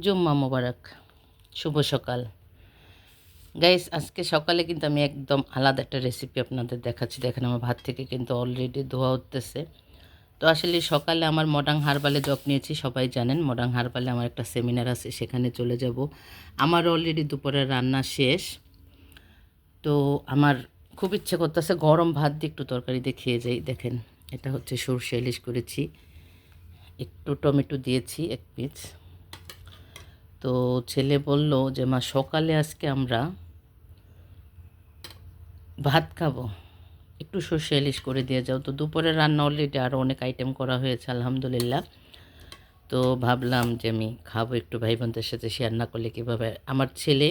জুম্মা মোবারক, শুভ সকাল গাইস। আজকে সকালে কিন্তু আমি একদম আলাদা একটা রেসিপি আপনাদের দেখাচ্ছি। দেখেন আমার ভাত থেকে কিন্তু অলরেডি ধোয়া উঠতেছে। তো আসলে সকালে আমার মডার্ন হার্বালে জব নিয়েছি, সবাই জানেন মডার্ন হার্বালে আমার একটা সেমিনার আছে, সেখানে চলে যাব। আমার অলরেডি দুপুরের রান্না শেষ। তো আমার খুব ইচ্ছে করতেছে গরম ভাত দিয়ে একটু তরকারি দিয়ে খেয়ে যাই। দেখেন এটা হচ্ছে সরষে ইলিশ করেছি, একটু টমেটো দিয়েছি এক পিস। তো ছেলে বলল যে মা সকালে আজকে আমরা ভাত খাবো, একটু সর্ষে ইলিশ করে দিয়ে যাও। তো দুপুরের রান্না অলরেডি আরও অনেক আইটেম করা হয়েছে আলহামদুলিল্লাহ। তো ভাবলাম যে আমি খাবো, একটু ভাই বোনদের সাথে শেয়ার না করলে কীভাবে। আমার ছেলে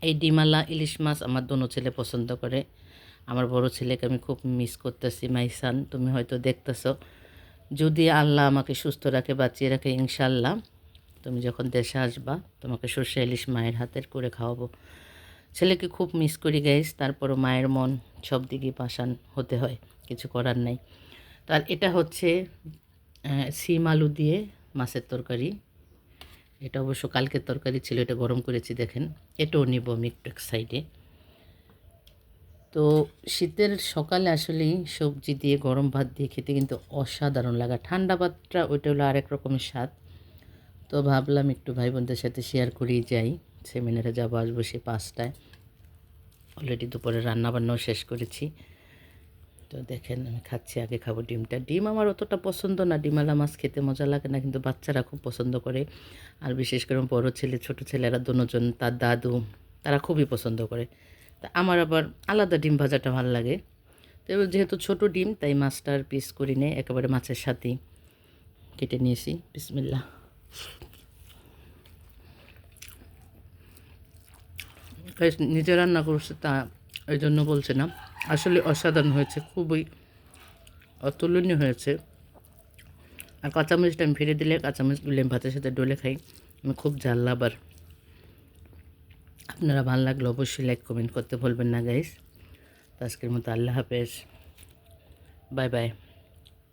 এই ডিমালা ইলিশ মাছ আমার দোনো ছেলে পছন্দ করে। আমার বড় ছেলেকে আমি খুব মিস করতেছি। মাইসান, তুমি হয়তো দেখতেছো, যদি আল্লাহ আমাকে সুস্থ রাখে, বাঁচিয়ে রাখে, ইনশাল্লাহ তুমি যখন দেশে আসবা তোমাকে সর্ষে ইলিশ মায়ের হাতের করে খাওয়াবো। ছেলেকে খুব মিস করি গাইস, তারপরও মায়ের মন সব দিকেই পাষাণ হতে হয়, কিছু করার নাই। তো আর এটা হচ্ছে সিম আলু দিয়ে মাছের তরকারি। এটা অবশ্য কালকের তরকারি ছিল, এটা গরম করেছি দেখেন। এটাও নিব আমি একটু এক সাইডে। তো শীতের সকালে আসলেই সবজি দিয়ে গরম ভাত দিয়ে খেতে কিন্তু অসাধারণ লাগা। ঠান্ডা ভাতটা ওইটা হলো আরেক রকমের স্বাদ। তো ভাবলাম একটু ভাই বোনদের সাথে শেয়ার করেই যাই। সেমিনারে যাবো, আসবো সে 5টায়। অলরেডি দুপুরে রান্নাবান্নাও শেষ করেছি। তো দেখেন আমি খাচ্ছি, আগে খাবো ডিমটা। ডিম আমার অতটা পছন্দ না, ডিমালা মাছ খেতে মজা লাগে না, কিন্তু বাচ্চারা খুব পছন্দ করে। আর বিশেষ করে বড় ছেলে ছোট ছেলেরা দুজন, তার দাদু, তারা খুবই পছন্দ করে। তা আমার আবার আলাদা ডিম ভাজাটা ভালো লাগে। তো এবার যেহেতু ছোট ডিম, তাই মাছটার পিস করে নিয়ে একেবারে মাছের সাথেই কেটে নিয়েছি। বিসমিল্লাহ। নিজে রান্না করছে তা এই জন্য বলছে না, আসলে অসাধারণ হয়েছে, খুবই অতুলনীয় হয়েছে। আর কাঁচামরিচটা আমি ফিরে দিলে কাঁচামরিচগুলো আমি ভাতের সাথে ডলে খাই। আমি খুব ঝাল লাভার। আপনারা ভালো লাগলে অবশ্যই লাইক কমেন্ট করতে ভুলবেন না গাইস। তো আজকের মতো আল্লাহ হাফেজ, বাই বাই।